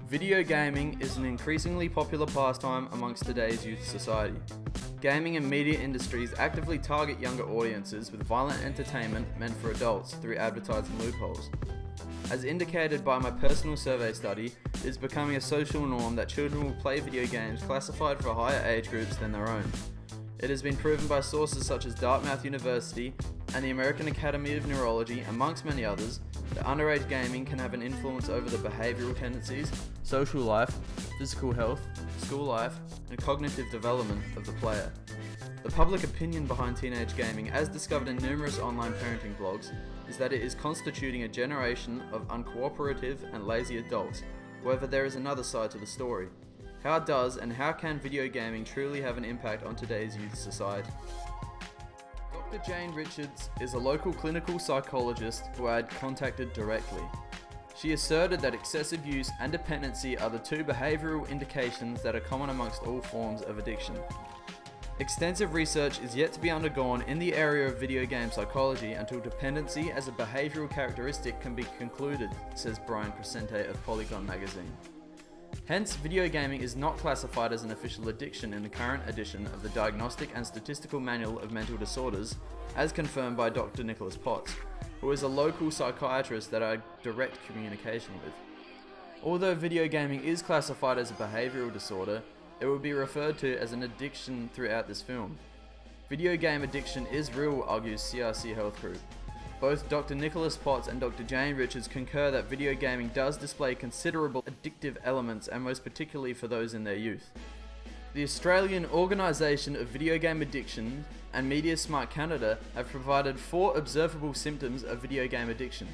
Video gaming is an increasingly popular pastime amongst today's youth society. Gaming and media industries actively target younger audiences with violent entertainment meant for adults through advertising loopholes. As indicated by my personal survey study, it is becoming a social norm that children will play video games classified for higher age groups than their own. It has been proven by sources such as Dartmouth University and the American Academy of Neurology, amongst many others, that underage gaming can have an influence over the behavioural tendencies, social life, physical health, school life, and cognitive development of the player. The public opinion behind teenage gaming, as discovered in numerous online parenting blogs, is that it is constituting a generation of uncooperative and lazy adults. However, there is another side to the story. How does and how can video gaming truly have an impact on today's youth society? Dr. Jane Richards is a local clinical psychologist who I had contacted directly. She asserted that excessive use and dependency are the two behavioural indications that are common amongst all forms of addiction. Extensive research is yet to be undergone in the area of video game psychology until dependency as a behavioural characteristic can be concluded, says Brian Crescente of Polygon magazine. Hence, video gaming is not classified as an official addiction in the current edition of the Diagnostic and Statistical Manual of Mental Disorders, as confirmed by Dr. Nicholas Potts, who is a local psychiatrist that I had direct communication with. Although video gaming is classified as a behavioural disorder, it will be referred to as an addiction throughout this film. Video game addiction is real, argues CRC Health Group. Both Dr. Nicholas Potts and Dr. Jane Richards concur that video gaming does display considerable addictive elements, and most particularly for those in their youth. The Australian Organisation of Video Game Addiction and Media Smart Canada have provided 4 observable symptoms of video game addiction.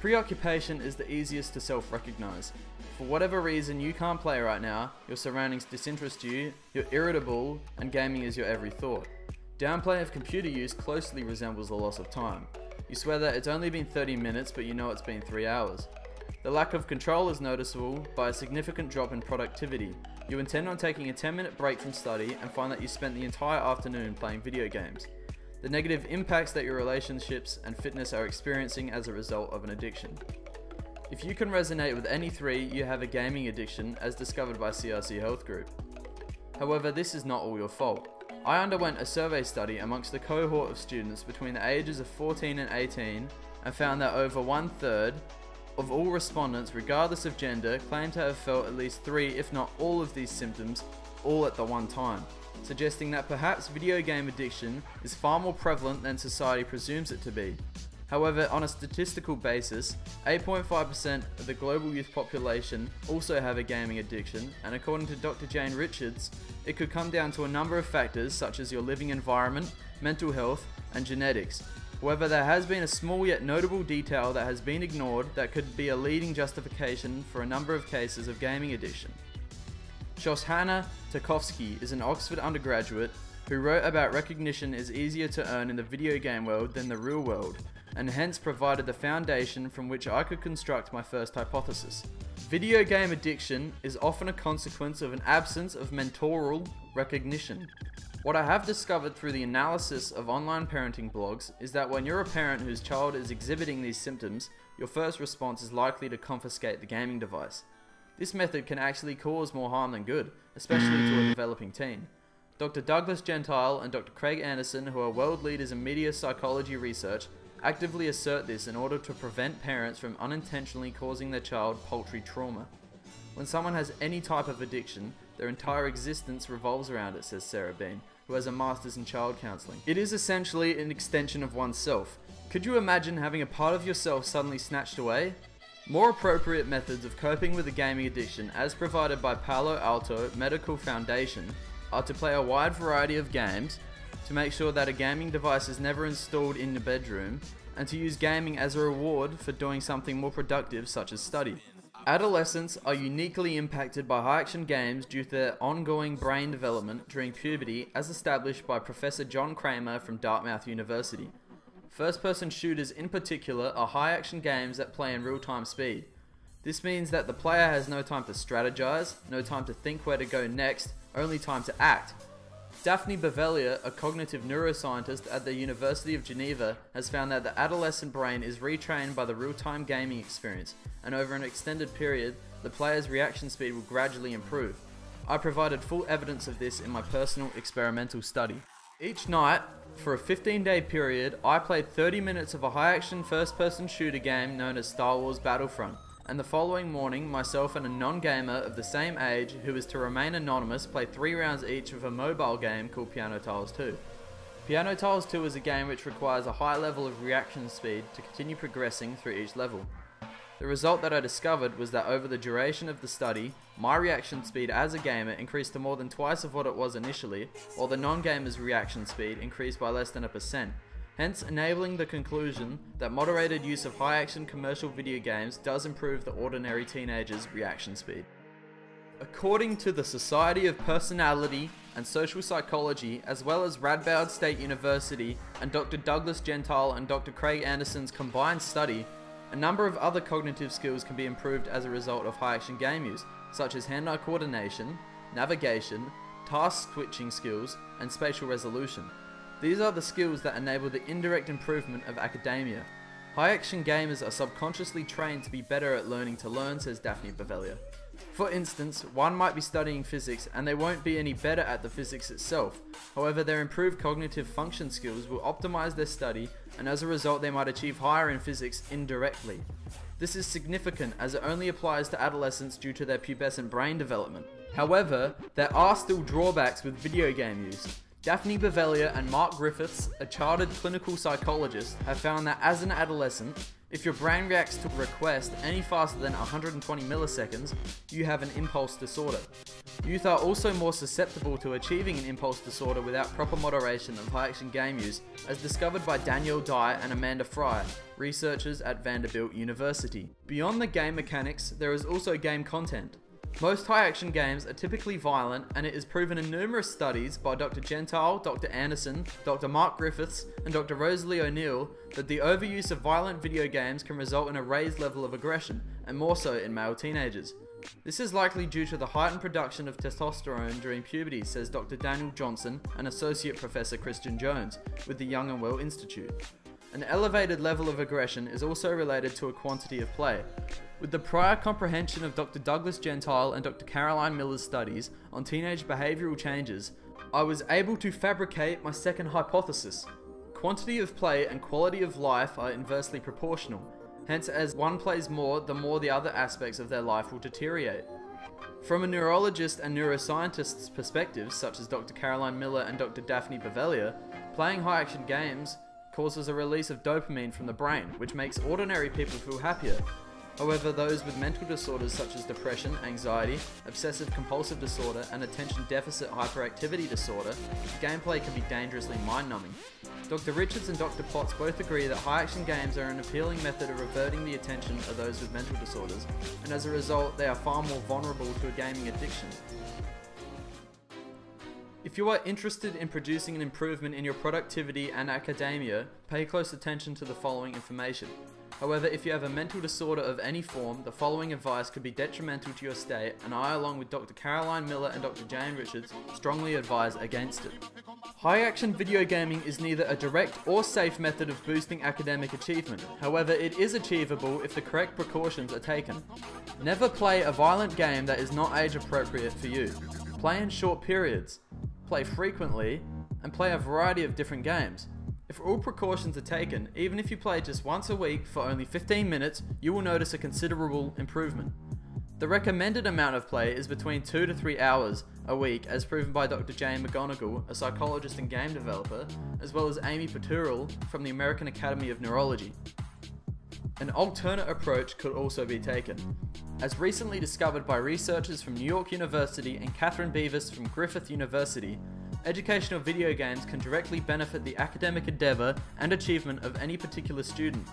Preoccupation is the easiest to self-recognise. For whatever reason you can't play right now, your surroundings disinterest you, you're irritable, and gaming is your every thought. Downplay of computer use closely resembles the loss of time. You swear that it's only been 30 minutes, but you know it's been 3 hours. The lack of control is noticeable by a significant drop in productivity. You intend on taking a 10-minute break from study and find that you spent the entire afternoon playing video games. The negative impacts that your relationships and fitness are experiencing as a result of an addiction. If you can resonate with any 3, you have a gaming addiction, as discovered by CRC Health Group. However, this is not all your fault. I underwent a survey study amongst a cohort of students between the ages of 14 and 18 and found that over 1/3 of all respondents, regardless of gender, claimed to have felt at least 3, if not all of these symptoms, all at the one time, suggesting that perhaps video game addiction is far more prevalent than society presumes it to be. However, on a statistical basis, 8.5% of the global youth population also have a gaming addiction, and according to Dr. Jane Richards, it could come down to a number of factors such as your living environment, mental health, and genetics. However, there has been a small yet notable detail that has been ignored that could be a leading justification for a number of cases of gaming addiction. Shoshana Tarkovsky is an Oxford undergraduate who wrote about recognition is easier to earn in the video game world than the real world, and hence provided the foundation from which I could construct my first hypothesis. Video game addiction is often a consequence of an absence of mentoral recognition. What I have discovered through the analysis of online parenting blogs is that when you're a parent whose child is exhibiting these symptoms, your first response is likely to confiscate the gaming device. This method can actually cause more harm than good, especially to a developing teen. Dr. Douglas Gentile and Dr. Craig Anderson, who are world leaders in media psychology research, actively assert this in order to prevent parents from unintentionally causing their child paltry trauma. When someone has any type of addiction, their entire existence revolves around it, says Sarah Bean, who has a master's in child counselling. It is essentially an extension of oneself. Could you imagine having a part of yourself suddenly snatched away? More appropriate methods of coping with a gaming addiction, as provided by Palo Alto Medical Foundation, are to play a wide variety of games, to make sure that a gaming device is never installed in the bedroom, and to use gaming as a reward for doing something more productive such as study. Adolescents are uniquely impacted by high-action games due to their ongoing brain development during puberty, as established by Professor John Kramer from Dartmouth University. First-person shooters in particular are high-action games that play in real-time speed. This means that the player has no time to strategize, no time to think where to go next, only time to act. Daphne Bavelia, a cognitive neuroscientist at the University of Geneva, has found that the adolescent brain is retrained by the real-time gaming experience, and over an extended period, the player's reaction speed will gradually improve. I provided full evidence of this in my personal experimental study. Each night, for a 15-day period, I played 30 minutes of a high-action first-person shooter game known as Star Wars Battlefront, and the following morning, myself and a non-gamer of the same age who was to remain anonymous played 3 rounds each of a mobile game called Piano Tiles 2. Piano Tiles 2 is a game which requires a high level of reaction speed to continue progressing through each level. The result that I discovered was that over the duration of the study, my reaction speed as a gamer increased to more than twice of what it was initially, while the non-gamer's reaction speed increased by less than 1%. Hence enabling the conclusion that moderated use of high-action commercial video games does improve the ordinary teenager's reaction speed. According to the Society of Personality and Social Psychology, as well as Radboud State University and Dr. Douglas Gentile and Dr. Craig Anderson's combined study, a number of other cognitive skills can be improved as a result of high-action game use, such as hand-eye coordination, navigation, task switching skills, and spatial resolution. These are the skills that enable the indirect improvement of academia. High-action gamers are subconsciously trained to be better at learning to learn, says Daphne Bavelia. For instance, one might be studying physics and they won't be any better at the physics itself. However, their improved cognitive function skills will optimize their study, and as a result they might achieve higher in physics indirectly. This is significant as it only applies to adolescents due to their pubescent brain development. However, there are still drawbacks with video game use. Daphne Bavelia and Mark Griffiths, a chartered clinical psychologist, have found that as an adolescent, if your brain reacts to a request any faster than 120 milliseconds, you have an impulse disorder. Youth are also more susceptible to achieving an impulse disorder without proper moderation of high-action game use, as discovered by Danielle Dye and Amanda Fry, researchers at Vanderbilt University. Beyond the game mechanics, there is also game content. Most high-action games are typically violent, and it is proven in numerous studies by Dr. Gentile, Dr. Anderson, Dr. Mark Griffiths, and Dr. Rosalie O'Neill that the overuse of violent video games can result in a raised level of aggression, and more so in male teenagers. This is likely due to the heightened production of testosterone during puberty, says Dr. Daniel Johnson and Associate Professor Christian Jones with the Young and Well Institute. An elevated level of aggression is also related to a quantity of play. With the prior comprehension of Dr. Douglas Gentile and Dr. Caroline Miller's studies on teenage behavioral changes, I was able to fabricate my second hypothesis. Quantity of play and quality of life are inversely proportional. Hence, as one plays more, the more the other aspects of their life will deteriorate. From a neurologist and neuroscientist's perspectives, such as Dr. Caroline Miller and Dr. Daphne Bavelia, playing high-action games causes a release of dopamine from the brain, which makes ordinary people feel happier. However, those with mental disorders such as depression, anxiety, obsessive-compulsive disorder, and attention deficit hyperactivity disorder, gameplay can be dangerously mind-numbing. Dr. Richards and Dr. Potts both agree that high-action games are an appealing method of reverting the attention of those with mental disorders, and as a result, they are far more vulnerable to a gaming addiction. If you are interested in producing an improvement in your productivity and academia, pay close attention to the following information. However, if you have a mental disorder of any form, the following advice could be detrimental to your state, and I, along with Dr. Caroline Miller and Dr. Jane Richards, strongly advise against it. High-action video gaming is neither a direct or safe method of boosting academic achievement. However, it is achievable if the correct precautions are taken. Never play a violent game that is not age-appropriate for you. Play in short periods. Play frequently, and play a variety of different games. If all precautions are taken, even if you play just once a week for only 15 minutes, you will notice a considerable improvement. The recommended amount of play is between 2 to 3 hours a week, as proven by Dr. Jane McGonigal, a psychologist and game developer, as well as Amy Patural from the American Academy of Neurology. An alternate approach could also be taken. As recently discovered by researchers from New York University and Catherine Beavis from Griffith University, educational video games can directly benefit the academic endeavour and achievement of any particular student.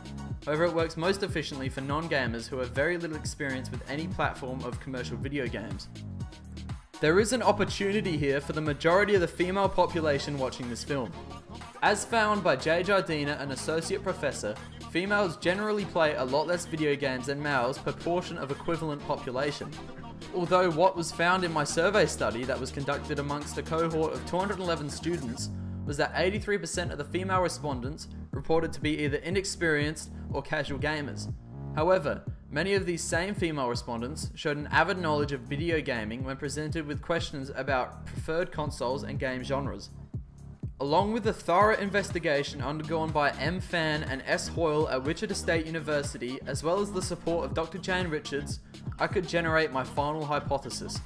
However, it works most efficiently for non-gamers who have very little experience with any platform of commercial video games. There is an opportunity here for the majority of the female population watching this film. As found by Jay Jardina, an associate professor, females generally play a lot less video games than males per portion of equivalent population. Although what was found in my survey study that was conducted amongst a cohort of 211 students was that 83% of the female respondents reported to be either inexperienced or casual gamers. However, many of these same female respondents showed an avid knowledge of video gaming when presented with questions about preferred consoles and game genres. Along with the thorough investigation undergone by M. Fan and S. Hoyle at Wichita State University, as well as the support of Dr. Jane Richards, I could generate my final hypothesis.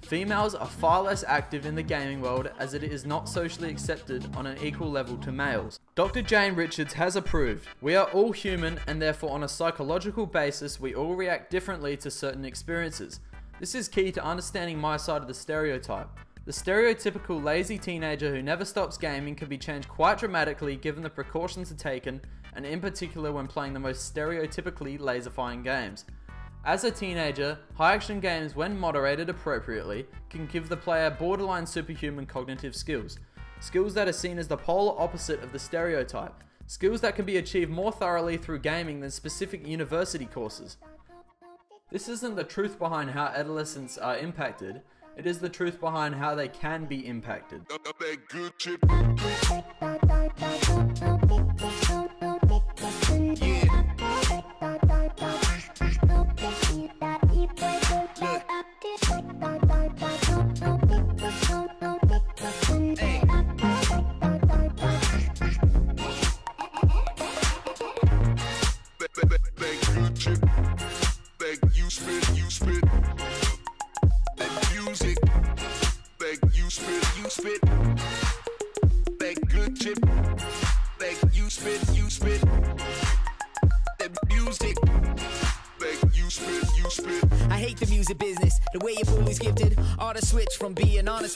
Females are far less active in the gaming world as it is not socially accepted on an equal level to males. Dr. Jane Richards has approved, we are all human and therefore on a psychological basis we all react differently to certain experiences. This is key to understanding my side of the stereotype. The stereotypical lazy teenager who never stops gaming can be changed quite dramatically given the precautions are taken, and in particular when playing the most stereotypically laser-fying games. As a teenager, high-action games, when moderated appropriately, can give the player borderline superhuman cognitive skills. Skills that are seen as the polar opposite of the stereotype. Skills that can be achieved more thoroughly through gaming than specific university courses. This isn't the truth behind how adolescents are impacted, it is the truth behind how they can be impacted. I hate the music business, the way you're always gifted. All the switch from being honest.